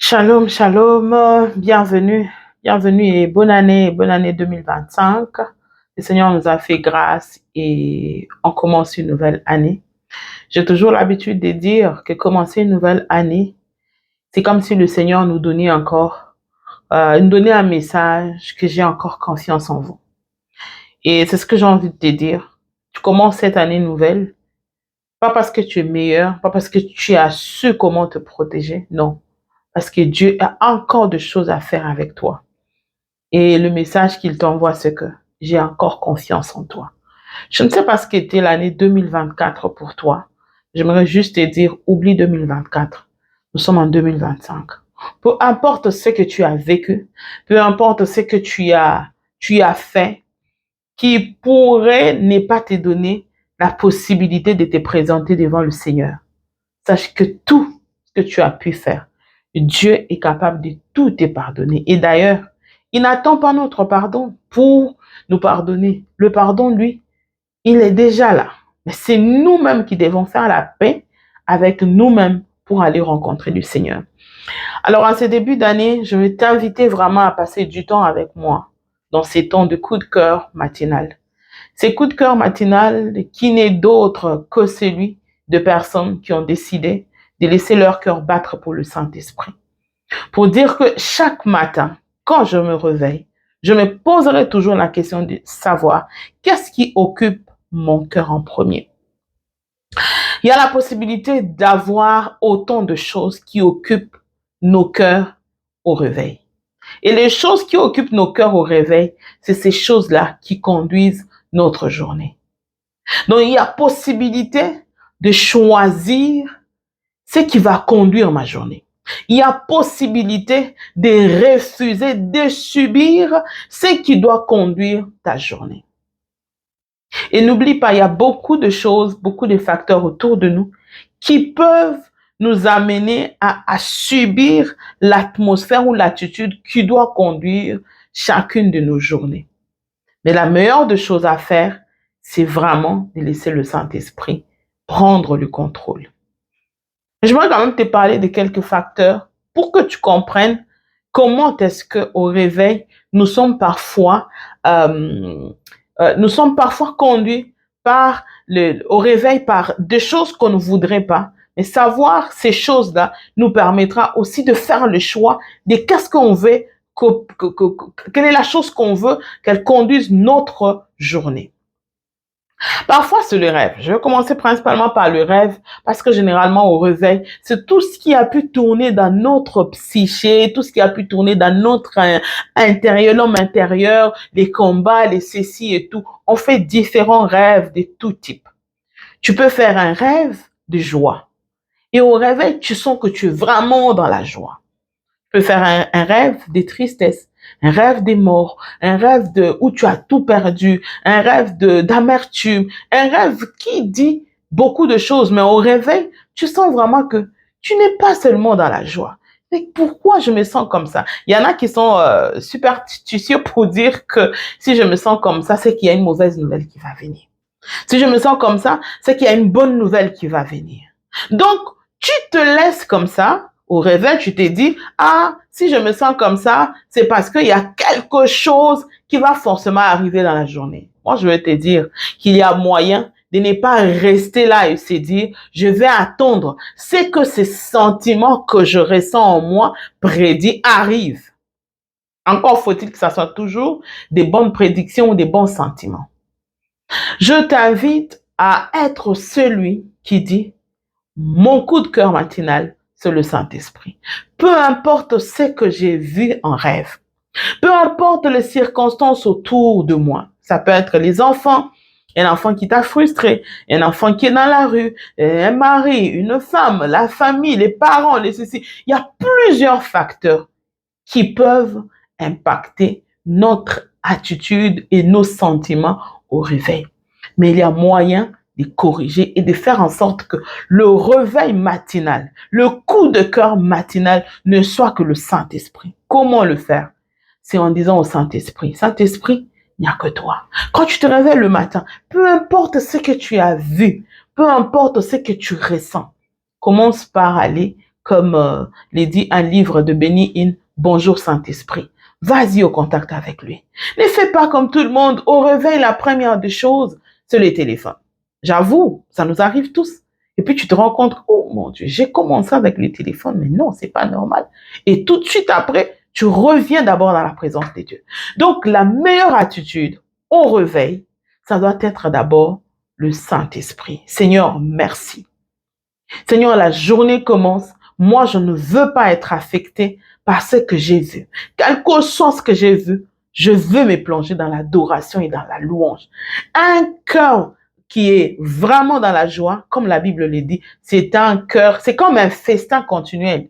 Shalom, shalom, bienvenue et bonne année 2025. Le Seigneur nous a fait grâce et on commence une nouvelle année. J'ai toujours l'habitude de dire que commencer une nouvelle année, c'est comme si le Seigneur nous donnait nous donnait un message que j'ai encore confiance en vous. Et c'est ce que j'ai envie de te dire. Tu commences cette année nouvelle, pas parce que tu es meilleur, pas parce que tu as su comment te protéger, non. Parce que Dieu a encore de choses à faire avec toi. Et le message qu'il t'envoie, c'est que j'ai encore confiance en toi. Je ne sais pas ce qu'était l'année 2024 pour toi. J'aimerais juste te dire, oublie 2024. Nous sommes en 2025. Peu importe ce que tu as vécu, peu importe ce que tu as fait, qui pourrait ne pas te donner la possibilité de te présenter devant le Seigneur. Sache que tout ce que tu as pu faire, Dieu est capable de tout te pardonner. Et d'ailleurs, il n'attend pas notre pardon pour nous pardonner. Le pardon, lui, il est déjà là. Mais c'est nous-mêmes qui devons faire la paix avec nous-mêmes pour aller rencontrer le Seigneur. Alors, en ce début d'année, je vais t'inviter vraiment à passer du temps avec moi dans ces temps de coup de cœur matinal. Ces coups de cœur matinal qui n'est d'autre que celui de personnes qui ont décidé de laisser leur cœur battre pour le Saint-Esprit. Pour dire que chaque matin, quand je me réveille, je me poserai toujours la question de savoir qu'est-ce qui occupe mon cœur en premier. Il y a la possibilité d'avoir autant de choses qui occupent nos cœurs au réveil. Et les choses qui occupent nos cœurs au réveil, c'est ces choses-là qui conduisent notre journée. Donc, il y a possibilité de choisir ce qui va conduire ma journée. Il y a possibilité de refuser, de subir ce qui doit conduire ta journée. Et n'oublie pas, il y a beaucoup de choses, beaucoup de facteurs autour de nous qui peuvent nous amener à subir l'atmosphère ou l'attitude qui doit conduire chacune de nos journées. Mais la meilleure des choses à faire, c'est vraiment de laisser le Saint-Esprit prendre le contrôle. J'aimerais quand même te parler de quelques facteurs pour que tu comprennes comment est-ce qu'au réveil, nous sommes parfois conduits au réveil par des choses qu'on ne voudrait pas. Mais savoir ces choses-là nous permettra aussi de faire le choix de qu'est-ce qu'on veut, quelle est la chose qu'on veut qu'elle conduise notre journée. Parfois, c'est le rêve. Je vais commencer principalement par le rêve parce que généralement, au réveil, c'est tout ce qui a pu tourner dans notre psyché, tout ce qui a pu tourner dans notre intérieur, l'homme intérieur, les combats, les ceci et tout. On fait différents rêves de tout type. Tu peux faire un rêve de joie. Et au réveil, tu sens que tu es vraiment dans la joie. Tu peux faire un rêve de tristesse, un rêve des morts, un rêve où tu as tout perdu, un rêve d'amertume, un rêve qui dit beaucoup de choses, mais au réveil, tu sens vraiment que tu n'es pas seulement dans la joie. Mais pourquoi je me sens comme ça? Il y en a qui sont superstitieux pour dire que si je me sens comme ça, c'est qu'il y a une mauvaise nouvelle qui va venir. Si je me sens comme ça, c'est qu'il y a une bonne nouvelle qui va venir. Donc, tu te laisses comme ça. Au réveil, tu t'es dit, ah, si je me sens comme ça, c'est parce qu'il y a quelque chose qui va forcément arriver dans la journée. Moi, je vais te dire qu'il y a moyen de ne pas rester là et se dire, je vais attendre. C'est que ces sentiments que je ressens en moi prédits arrivent. Encore faut-il que ça soit toujours des bonnes prédictions ou des bons sentiments. Je t'invite à être celui qui dit, mon coup de cœur matinal, c'est le Saint-Esprit. Peu importe ce que j'ai vu en rêve, peu importe les circonstances autour de moi, ça peut être les enfants, un enfant qui t'a frustré, un enfant qui est dans la rue, un mari, une femme, la famille, les parents, les ceci. Il y a plusieurs facteurs qui peuvent impacter notre attitude et nos sentiments au réveil. Mais il y a moyen de corriger et de faire en sorte que le réveil matinal, le coup de cœur matinal ne soit que le Saint-Esprit. Comment le faire? C'est en disant au Saint-Esprit, Saint-Esprit, il n'y a que toi. Quand tu te réveilles le matin, peu importe ce que tu as vu, peu importe ce que tu ressens, commence par aller comme les dit un livre de Benny Hinn, Bonjour Saint-Esprit. Vas-y au contact avec lui. Ne fais pas comme tout le monde. Au réveil, la première des choses, c'est le téléphone. J'avoue, ça nous arrive tous. Et puis tu te rends compte, oh mon Dieu, j'ai commencé avec le téléphone, mais non, c'est pas normal. Et tout de suite après, tu reviens d'abord dans la présence de Dieu. Donc la meilleure attitude au réveil, ça doit être d'abord le Saint-Esprit. Seigneur, merci. Seigneur, la journée commence. Moi, je ne veux pas être affecté par ce que j'ai vu. Quel que soit ce que j'ai vu, je veux me plonger dans l'adoration et dans la louange. Un cœur qui est vraiment dans la joie, comme la Bible le dit, c'est un cœur, c'est comme un festin continuel.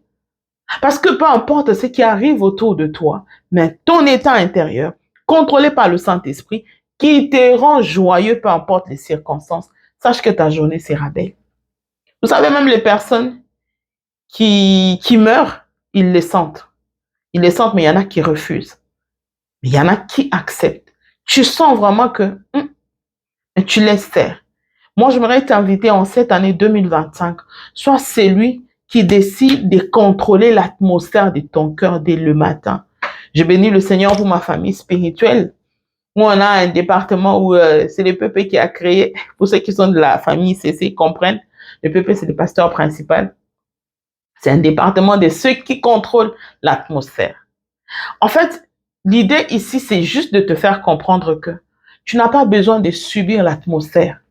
Parce que peu importe ce qui arrive autour de toi, mais ton état intérieur, contrôlé par le Saint-Esprit, qui te rend joyeux, peu importe les circonstances, sache que ta journée sera belle. Vous savez, même les personnes qui meurent, ils les sentent. Ils les sentent, mais il y en a qui refusent. Mais il y en a qui acceptent. Tu sens vraiment que tu laisses faire. Moi, j'aimerais t'inviter en cette année 2025, sois celui qui décide de contrôler l'atmosphère de ton cœur dès le matin. Je bénis le Seigneur pour ma famille spirituelle. Nous, on a un département où c'est le PP qui a créé, pour ceux qui sont de la famille CC, comprennent. Le PP, c'est le pasteur principal. C'est un département de ceux qui contrôlent l'atmosphère. En fait, l'idée ici, c'est juste de te faire comprendre que tu n'as pas besoin de subir l'atmosphère.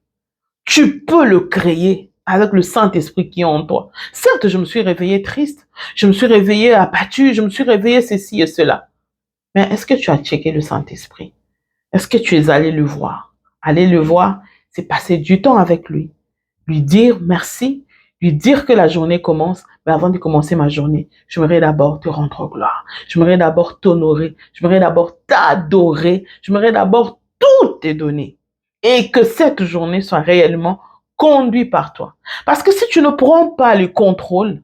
Tu peux le créer avec le Saint-Esprit qui est en toi. Certes, je me suis réveillée triste, je me suis réveillée abattue, je me suis réveillée ceci et cela. Mais est-ce que tu as checké le Saint-Esprit? Est-ce que tu es allé le voir? Aller le voir, c'est passer du temps avec lui. Lui dire merci, lui dire que la journée commence, mais avant de commencer ma journée, j'aimerais d'abord te rendre gloire. J'aimerais d'abord t'honorer. J'aimerais d'abord t'adorer. J'aimerais d'abord tout te donner. Et que cette journée soit réellement conduite par toi. Parce que si tu ne prends pas le contrôle,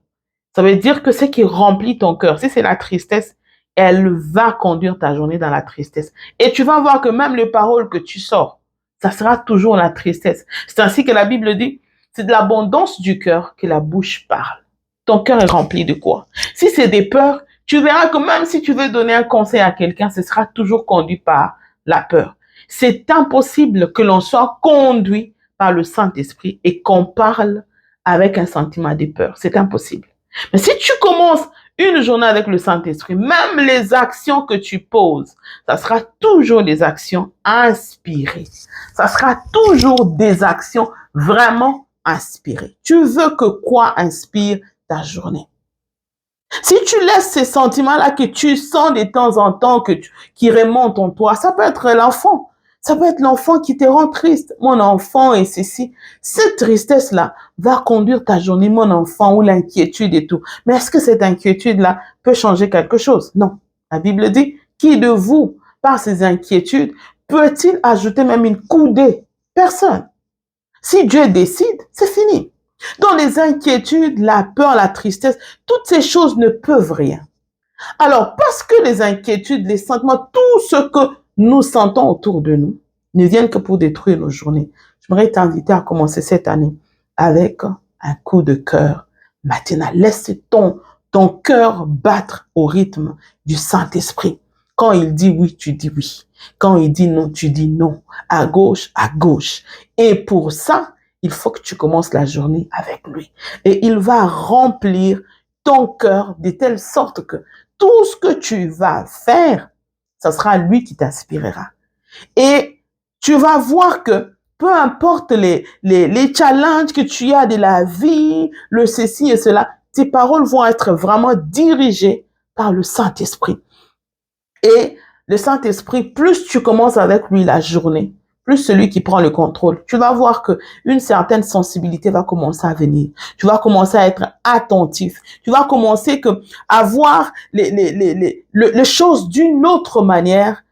ça veut dire que ce qui remplit ton cœur, si c'est la tristesse, elle va conduire ta journée dans la tristesse. Et tu vas voir que même les paroles que tu sors, ça sera toujours la tristesse. C'est ainsi que la Bible dit, c'est de l'abondance du cœur que la bouche parle. Ton cœur est rempli de quoi? Si c'est des peurs, tu verras que même si tu veux donner un conseil à quelqu'un, ce sera toujours conduit par la peur. C'est impossible que l'on soit conduit par le Saint-Esprit et qu'on parle avec un sentiment de peur. C'est impossible. Mais si tu commences une journée avec le Saint-Esprit, même les actions que tu poses, ça sera toujours des actions inspirées. Ça sera toujours des actions vraiment inspirées. Tu veux que quoi inspire ta journée? Si tu laisses ces sentiments-là que tu sens de temps en temps qui remontent en toi, ça peut être l'enfant. Ça peut être l'enfant qui te rend triste. Mon enfant et ceci. Cette tristesse-là va conduire ta journée, mon enfant, ou l'inquiétude et tout. Mais est-ce que cette inquiétude-là peut changer quelque chose? Non. La Bible dit, qui de vous, par ces inquiétudes, peut-il ajouter même une coudée? Personne. Si Dieu décide, c'est fini. Dans les inquiétudes, la peur, la tristesse, toutes ces choses ne peuvent rien. Alors, parce que les inquiétudes, les sentiments, tout ce que nous sentons autour de nous ne viennent que pour détruire nos journées. J'aimerais t'inviter à commencer cette année avec un coup de cœur matinal. Laisse ton cœur battre au rythme du Saint-Esprit. Quand il dit oui, tu dis oui. Quand il dit non, tu dis non. À gauche, à gauche. Et pour ça, il faut que tu commences la journée avec lui. Et il va remplir ton cœur de telle sorte que tout ce que tu vas faire, ça sera lui qui t'inspirera. Et tu vas voir que peu importe les challenges que tu as de la vie, le ceci et cela, tes paroles vont être vraiment dirigées par le Saint-Esprit. Et le Saint-Esprit, plus tu commences avec lui la journée, plus celui qui prend le contrôle, tu vas voir que une certaine sensibilité va commencer à venir. Tu vas commencer à être attentif. Tu vas commencer à voir les choses d'une autre manière.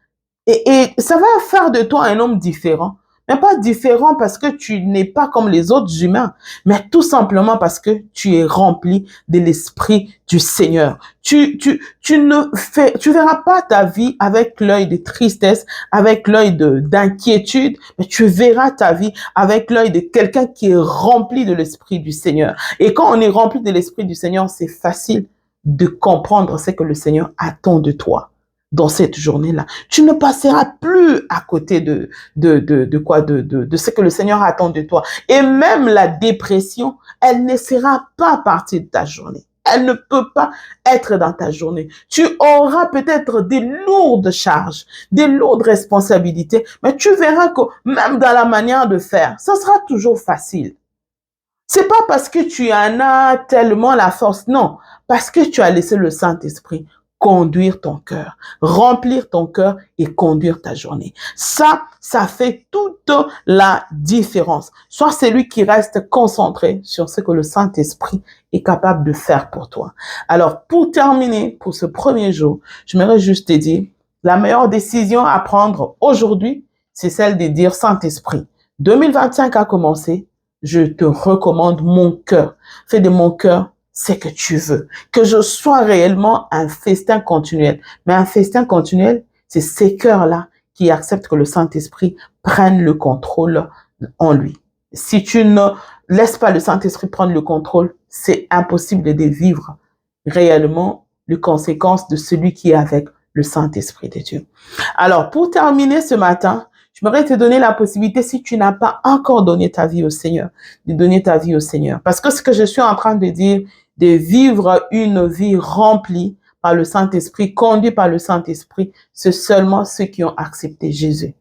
Et ça va faire de toi un homme différent. Mais pas différent parce que tu n'es pas comme les autres humains, mais tout simplement parce que tu es rempli de l'Esprit du Seigneur. Tu verras pas ta vie avec l'œil de tristesse, avec l'œil d'inquiétude, mais tu verras ta vie avec l'œil de quelqu'un qui est rempli de l'Esprit du Seigneur. Et quand on est rempli de l'Esprit du Seigneur, c'est facile de comprendre ce que le Seigneur attend de toi dans cette journée-là. Tu ne passeras plus à côté de ce que le Seigneur attend de toi. Et même la dépression, elle ne sera pas partie de ta journée. Elle ne peut pas être dans ta journée. Tu auras peut-être des lourdes charges, des lourdes responsabilités, mais tu verras que même dans la manière de faire, ça sera toujours facile. C'est pas parce que tu en as tellement la force, non, parce que tu as laissé le Saint-Esprit conduire ton cœur, remplir ton cœur et conduire ta journée. Ça fait toute la différence. Sois celui qui reste concentré sur ce que le Saint-Esprit est capable de faire pour toi. Alors, pour terminer, pour ce premier jour, j'aimerais juste te dire, la meilleure décision à prendre aujourd'hui, c'est celle de dire Saint-Esprit. 2025 a commencé. Je te recommande mon cœur. Fais de mon cœur ce que tu veux. Que je sois réellement un festin continuel. Mais un festin continuel, c'est ces cœurs-là qui acceptent que le Saint-Esprit prenne le contrôle en lui. Si tu ne laisses pas le Saint-Esprit prendre le contrôle, c'est impossible de vivre réellement les conséquences de celui qui est avec le Saint-Esprit de Dieu. Alors, pour terminer ce matin, j'aimerais te donner la possibilité, si tu n'as pas encore donné ta vie au Seigneur, de donner ta vie au Seigneur. Parce que ce que je suis en train de dire, de vivre une vie remplie par le Saint-Esprit, conduit par le Saint-Esprit, c'est seulement ceux qui ont accepté Jésus.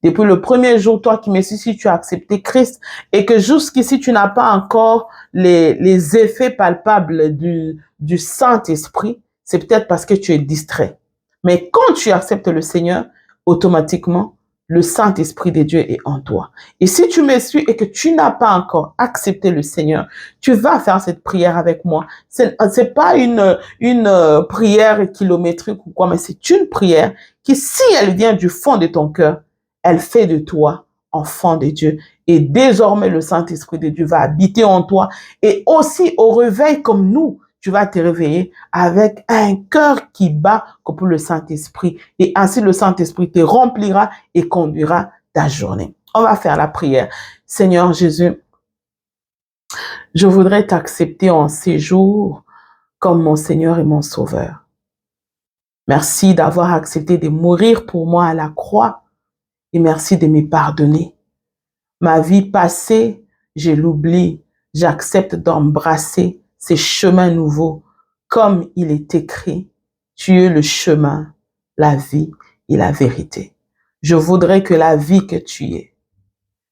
Depuis le premier jour, toi qui me suis, si tu as accepté Christ et que jusqu'ici, tu n'as pas encore les effets palpables du Saint-Esprit, c'est peut-être parce que tu es distrait. Mais quand tu acceptes le Seigneur, automatiquement, le Saint-Esprit de Dieu est en toi. Et si tu me suis et que tu n'as pas encore accepté le Seigneur, tu vas faire cette prière avec moi. C'est pas une prière kilométrique ou quoi, mais c'est une prière qui, si elle vient du fond de ton cœur, elle fait de toi enfant de Dieu. Et désormais, le Saint-Esprit de Dieu va habiter en toi. Et aussi, au réveil comme nous, tu vas te réveiller avec un cœur qui bat comme pour le Saint-Esprit. Et ainsi, le Saint-Esprit te remplira et conduira ta journée. On va faire la prière. Seigneur Jésus, je voudrais t'accepter en ces jours comme mon Seigneur et mon Sauveur. Merci d'avoir accepté de mourir pour moi à la croix et merci de me pardonner. Ma vie passée, je l'oublie. J'accepte d'embrasser ces chemins nouveaux. Comme il est écrit, tu es le chemin, la vie et la vérité. Je voudrais que la vie que tu es,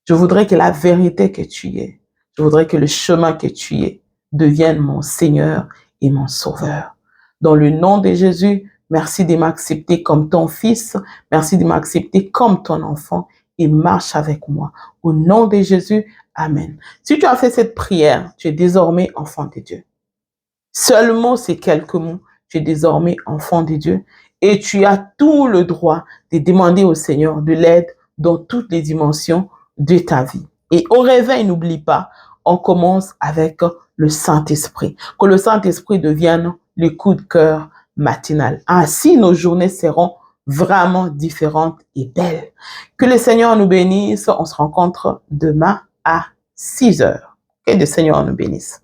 je voudrais que la vérité que tu es, je voudrais que le chemin que tu es devienne mon Seigneur et mon Sauveur. Dans le nom de Jésus, merci de m'accepter comme ton fils, merci de m'accepter comme ton enfant et marche avec moi. Au nom de Jésus, amen. Si tu as fait cette prière, tu es désormais enfant de Dieu. Seulement ces quelques mots, tu es désormais enfant de Dieu et tu as tout le droit de demander au Seigneur de l'aide dans toutes les dimensions de ta vie. Et au réveil, n'oublie pas, on commence avec le Saint-Esprit. Que le Saint-Esprit devienne le coup de cœur matinal. Ainsi, nos journées seront vraiment différentes et belles. Que le Seigneur nous bénisse. On se rencontre demain à 6 heures. Que le Seigneur nous bénisse.